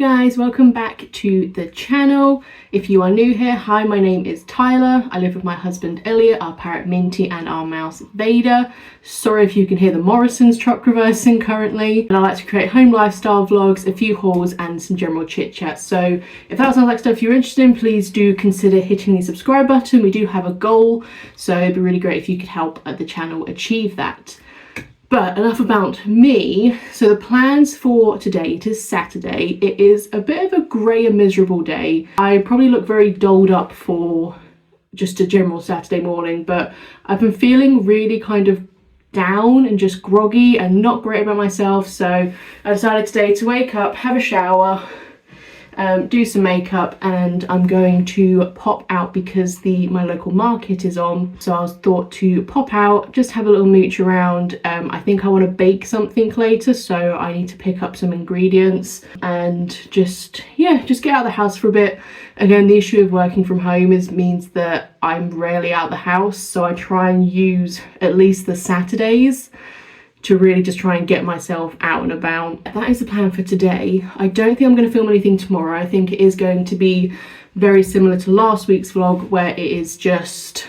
guys, welcome back to the channel. If you are new here, hi, my name is Tyler. I live with my husband Elliot, our parrot Minty and our mouse Vader. Sorry if you can hear the Morrison's truck reversing currently. And I like to create home lifestyle vlogs, a few hauls and some general chit chat. So if that sounds like stuff you're interested in, please do consider hitting the subscribe button. We do have a goal, so it'd be really great if you could help the channel achieve that. But enough about me. So the plans for today, it is Saturday. It is a bit of a grey and miserable day. I probably look very dolled up for just a general Saturday morning, but I've been feeling really kind of down and just groggy and not great about myself. So I decided today to wake up, have a shower, do some makeup, and I'm going to pop out because my local market is on. So I was thought to pop out, just have a little mooch around. I think I want to bake something later, so I need to pick up some ingredients and just get out of the house for a bit. Again, the issue of working from home means that I'm rarely out of the house, so I try and use at least the Saturdays to really just try and get myself out and about. That is the plan for today. I don't think I'm going to film anything tomorrow. I think it is going to be very similar to last week's vlog, where it is just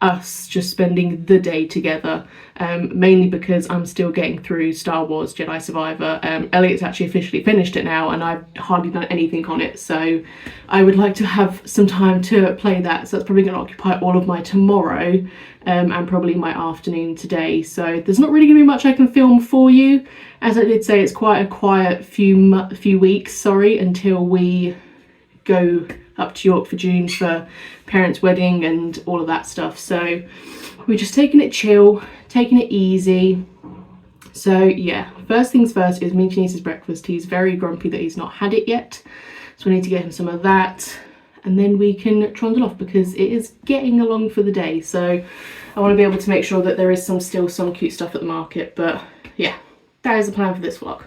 us just spending the day together, mainly because I'm still getting through Star Wars Jedi Survivor. Elliot's actually officially finished it now and I've hardly done anything on it, so I would like to have some time to play that. So that's probably going to occupy all of my tomorrow and probably my afternoon today. So there's not really going to be much I can film for you. As I did say, it's quite a quiet few weeks, until we go up to York for June for parents' wedding and all of that stuff. So we're just taking it chill, taking it easy. So yeah, first things first is Minty needs his breakfast. He's very grumpy that he's not had it yet, so we need to get him some of that, and then we can trundle off because it is getting along for the day. So I want to be able to make sure that there is still some cute stuff at the market. But yeah, that is the plan for this vlog.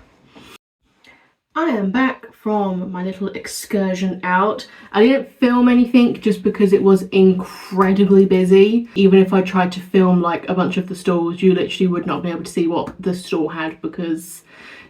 I am back from my little excursion out. I didn't film anything just because it was incredibly busy. Even if I tried to film like a bunch of the stalls, you literally would not be able to see what the stall had because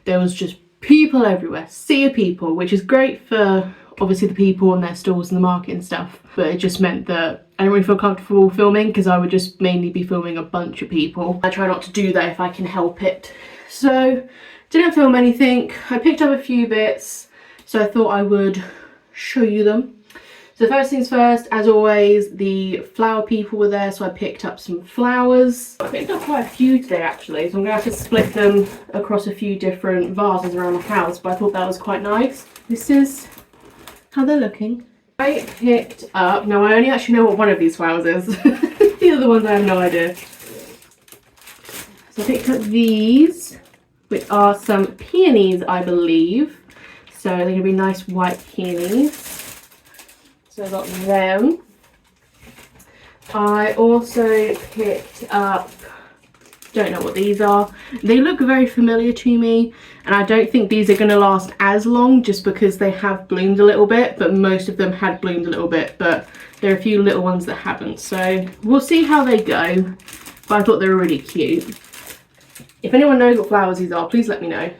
there was just people everywhere, sea of people, which is great for obviously the people and their stalls and the market and stuff. But it just meant that I don't really feel comfortable filming because I would just mainly be filming a bunch of people. I try not to do that if I can help it. So didn't film anything. I picked up a few bits, so I thought I would show you them. So first things first, as always, the flower people were there, so I picked up some flowers. I picked up quite a few today actually, so I'm going to have to split them across a few different vases around the house, but I thought that was quite nice. This is how they're looking. I picked up, now I only actually know what one of these flowers is. The other ones I have no idea. So I picked up these, which are some peonies, I believe. So they're going to be nice white peonies. So I got them. I also picked up, don't know what these are. They look very familiar to me, and I don't think these are going to last as long just because they have bloomed a little bit, but most of them had bloomed a little bit, but there are a few little ones that haven't. So we'll see how they go, but I thought they were really cute. If anyone knows what flowers these are, please let me know.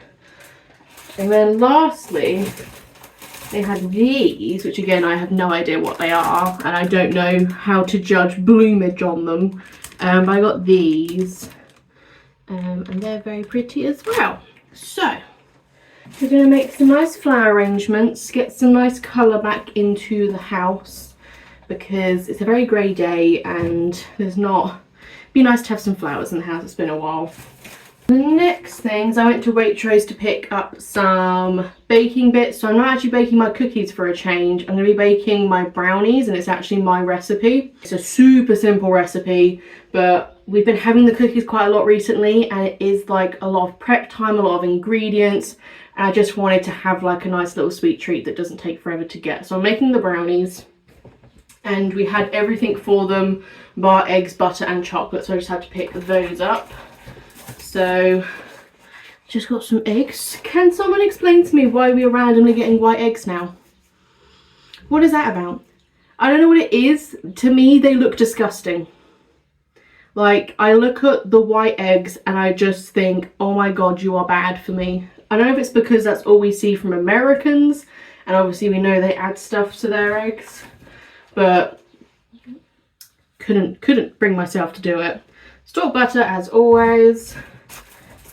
And then lastly, they had these, which again, I have no idea what they are, and I don't know how to judge bloomage on them. But I got these, and they're very pretty as well. So, we're going to make some nice flower arrangements, get some nice colour back into the house, because it's a very grey day, and it'd be nice to have some flowers in the house. It's been a while. The next things, I went to Waitrose to pick up some baking bits. So I'm not actually baking my cookies for a change. I'm going to be baking my brownies, and it's actually my recipe. It's a super simple recipe, but we've been having the cookies quite a lot recently, and it is like a lot of prep time, a lot of ingredients, and I just wanted to have like a nice little sweet treat that doesn't take forever to get. So I'm making the brownies, and we had everything for them, bar eggs, butter and chocolate, so I just had to pick those up. So, just got some eggs. Can someone explain to me why we are randomly getting white eggs now? What is that about? I don't know what it is. To me, they look disgusting. Like, I look at the white eggs and I just think, oh my god, you are bad for me. I don't know if it's because that's all we see from Americans, and obviously we know they add stuff to their eggs, but couldn't bring myself to do it. Store butter as always.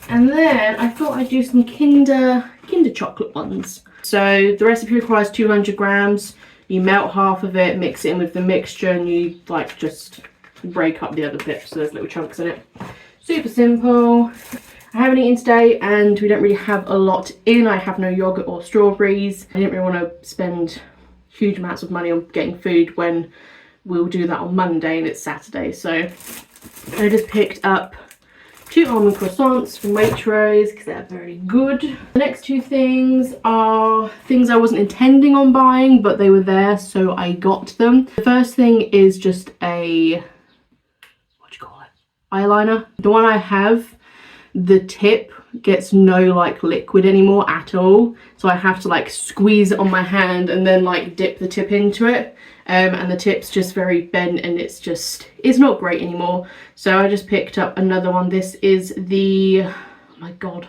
And then I thought I'd do some Kinder chocolate ones. So the recipe requires 200 grams. You melt half of it, mix it in with the mixture, and you like just break up the other bits so there's little chunks in it. Super simple. I haven't eaten today and we don't really have a lot in. I have no yogurt or strawberries. I didn't really want to spend huge amounts of money on getting food when we'll do that on Monday and it's Saturday. So I just picked up 2 almond croissants from Waitrose because they're very good. The next 2 things are things I wasn't intending on buying, but they were there, so I got them. The first thing is just a, what do you call it? Eyeliner. The one I have, the tip gets no like liquid anymore at all, so I have to like squeeze it on my hand and then like dip the tip into it. And the tip's just very bent and it's not great anymore. So I just picked up another one. This is the, oh my god,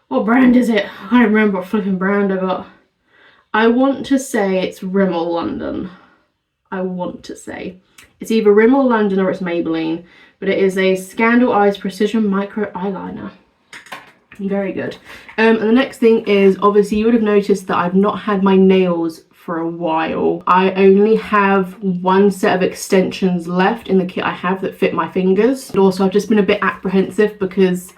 what brand is it? I can't remember what flipping brand I got. I want to say it's Rimmel London. I want to say. It's either Rimmel London or it's Maybelline. But it is a Scandal Eyes Precision Micro Eyeliner. Very good. And the next thing is, obviously you would have noticed that I've not had my nails for a while. I only have 1 set of extensions left in the kit I have that fit my fingers. And also I've just been a bit apprehensive because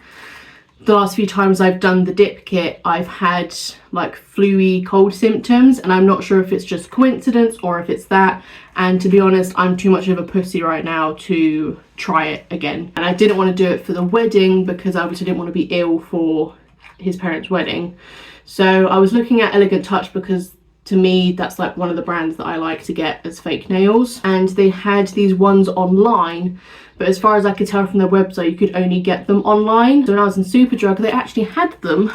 the last few times I've done the dip kit, I've had like flu-y cold symptoms, and I'm not sure if it's just coincidence or if it's that. And to be honest, I'm too much of a pussy right now to try it again. And I didn't want to do it for the wedding because I obviously didn't want to be ill for his parents' wedding. So I was looking at Elegant Touch because to me that's like one of the brands that I like to get as fake nails, and they had these ones online, but as far as I could tell from their website you could only get them online. So when I was in Superdrug they actually had them,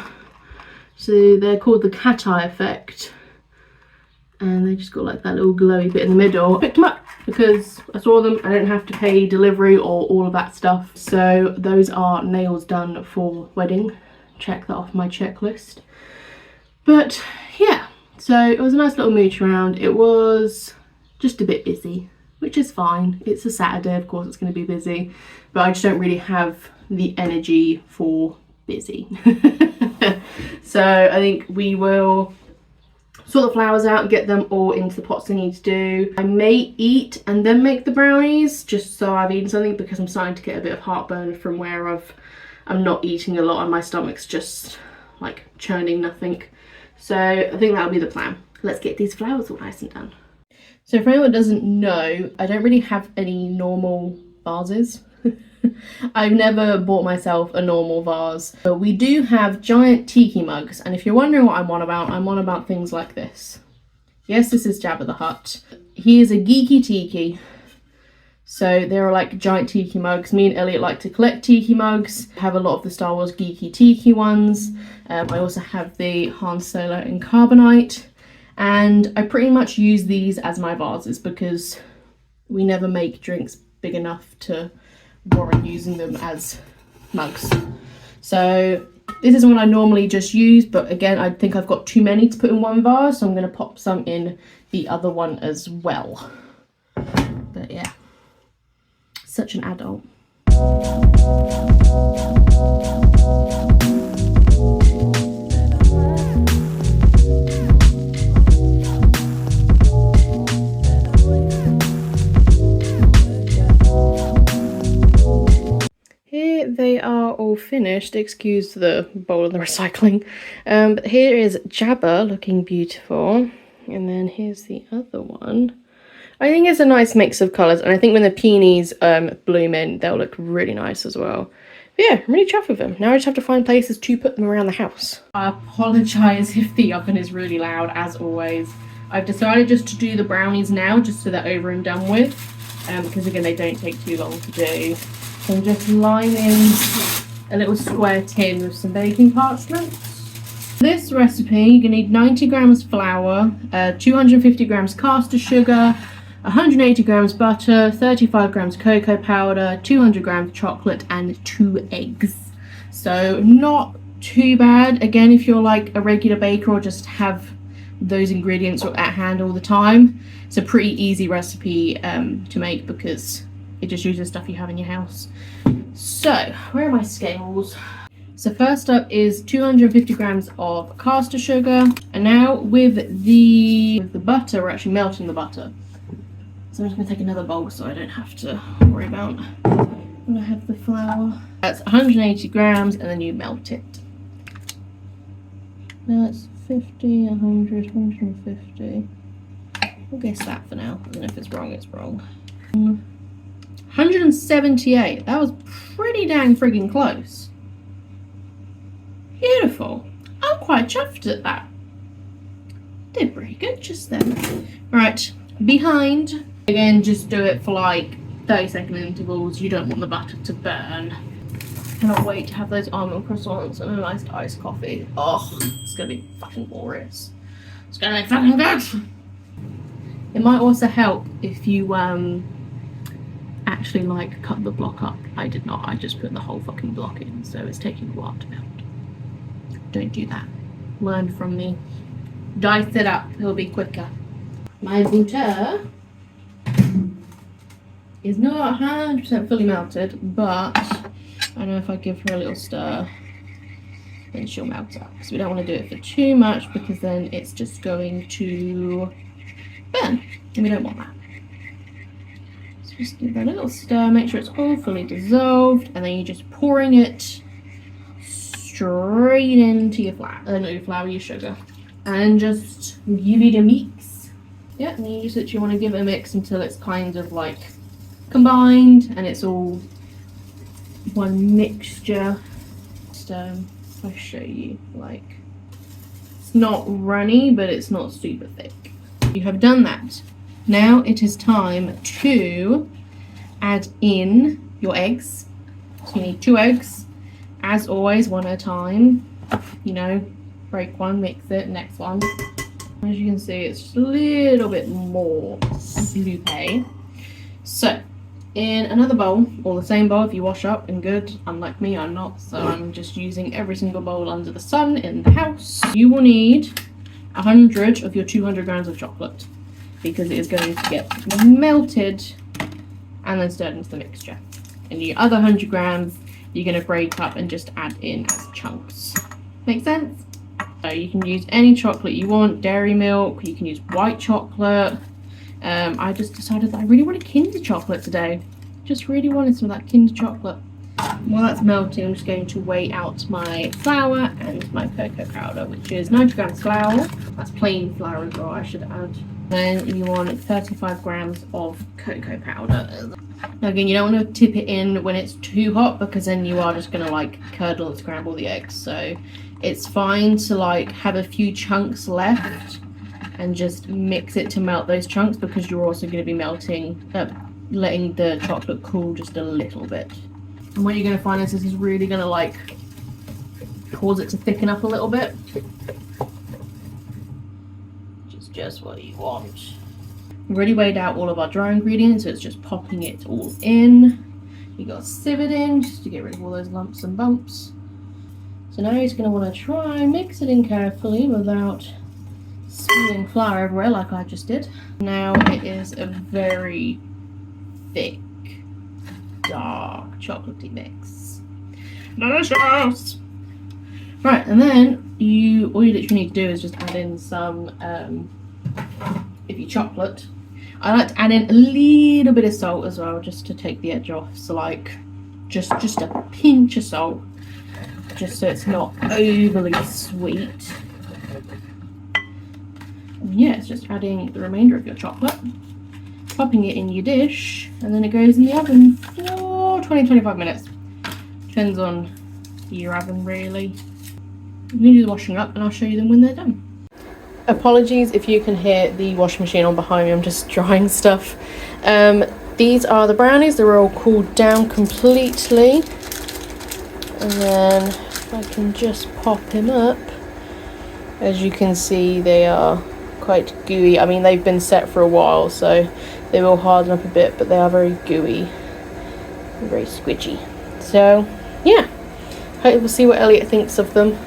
so they're called the Cat Eye Effect, and they just got like that little glowy bit in the middle. I picked them up because I saw them. I don't have to pay delivery or all of that stuff. So those are nails done for wedding. Check that off my checklist. But yeah, so it was a nice little mooch around. It was just a bit busy, which is fine. It's a Saturday, of course it's going to be busy, but I just don't really have the energy for busy. So I think we will sort the flowers out and get them all into the pots I need to do. I may eat and then make the brownies just so I've eaten something, because I'm starting to get a bit of heartburn from where I'm not eating a lot and my stomach's just like churning nothing. So I think that'll be the plan. Let's get these flowers all nice and done. So for anyone that doesn't know, I don't really have any normal vases. I've never bought myself a normal vase, but we do have giant tiki mugs, and if you're wondering what I'm on about things like this. Yes, this is Jabba the Hutt. He is a geeky tiki, so there are like giant tiki mugs. Me and Elliot like to collect tiki mugs. I have a lot of the Star Wars geeky tiki ones. I also have the Han Solo in carbonite, and I pretty much use these as my vases because we never make drinks big enough to warrant using them as mugs. So this is one I normally just use, but again I think I've got too many to put in one vase, so I'm going to pop some in the other one as well. But yeah, such an adult. Here they are all finished, excuse the bowl of the recycling. But here is Jabba looking beautiful, and then here's the other one. I think it's a nice mix of colours, and I think when the peonies bloom in, they'll look really nice as well. But yeah, I'm really chuffed with them. Now I just have to find places to put them around the house. I apologise if the oven is really loud, as always. I've decided just to do the brownies now, just so they're over and done with, because again, they don't take too long to do. So I'm just lining a little square tin with some baking parchment. For this recipe, you're going to need 90 grams flour, 250 grams caster sugar, 180 grams butter, 35 grams cocoa powder, 200 grams chocolate, and 2 eggs. So not too bad. Again, if you're like a regular baker or just have those ingredients at hand all the time, it's a pretty easy recipe to make because it just uses stuff you have in your house. So where are my scales? So first up is 250 grams of caster sugar, and now with the butter, we're actually melting the butter. So I'm just going to take another bowl so I don't have to worry about when I have the flour. That's 180 grams, and then you melt it. That's 50, 100, 150. We'll guess that for now, and then if it's wrong, it's wrong. 178. That was pretty dang friggin' close. Beautiful. I'm quite chuffed at that. Did pretty good just then. Right, behind. Again, just do it for like 30-second intervals. You don't want the butter to burn. Cannot wait to have those almond croissants and a nice iced coffee. Oh, it's gonna be fucking glorious. It's gonna be fucking good. It might also help if you actually like cut the block up. I did not. I just put the whole fucking block in, so it's taking a while to melt. Don't do that. Learn from me. Dice it up. It'll be quicker. My butter is not 100% fully melted, but I know if I give her a little stir, then she'll melt up. So we don't want to do it for too much because then it's just going to burn, and we don't want that. So just give that a little stir, make sure it's all fully dissolved, and then you're just pouring it straight into your flour, not your flour, your sugar, and just give it a mix. Yeah, and you just literally want to give it a mix until it's kind of like combined and it's all one mixture. Just if I show you, like, it's not runny, but it's not super thick. You have done that. Now it is time to add in your eggs. So you need 2 eggs. As always, one at a time. You know, break one, mix it, next one. As you can see, it's just a little bit more sloopy. So, in another bowl, or the same bowl if you wash up and good. Unlike me, I'm not, so I'm just using every single bowl under the sun in the house. You will need 100 of your 200 grams of chocolate because it is going to get melted and then stirred into the mixture. And the other 100 grams you're going to break up and just add in as chunks. Make sense? So you can use any chocolate you want, dairy milk, you can use white chocolate. I just decided that I really wanted Kinder chocolate today. Just really wanted some of that Kinder chocolate. While that's melting, I'm just going to weigh out my flour and my cocoa powder, which is 90 grams flour. That's plain flour as well, I should add. Then you want 35 grams of cocoa powder. Now again, you don't want to tip it in when it's too hot because then you are just going to like curdle and scramble the eggs. So it's fine to like have a few chunks left and just mix it to melt those chunks because you're also going to be melting, letting the chocolate cool just a little bit. And what you're going to find is this is really going to like cause it to thicken up a little bit. Which is just what you want. We've already weighed out all of our dry ingredients, so it's just popping it all in. You got to sieve it in just to get rid of all those lumps and bumps. So now you're going to want to try and mix it in carefully without spilling flour everywhere like I just did. Now it is a very thick, dark chocolatey mix. Delicious! Right, and then all you literally need to do is just add in some if you chocolate. I like to add in a little bit of salt as well, just to take the edge off. So like just a pinch of salt, just so it's not overly sweet. And yeah, it's just adding the remainder of your chocolate, popping it in your dish, and then it goes in the oven for 20-25 minutes. Depends on your oven really. You can do the washing up and I'll show you them when they're done. Apologies if you can hear the washing machine on behind me, I'm just drying stuff. These are the brownies, they're all cooled down completely. And then if I can just pop him up, as you can see they are quite gooey. I mean they've been set for a while so they will harden up a bit, but they are very gooey, very squidgy. So yeah, We'll see what Elliot thinks of them.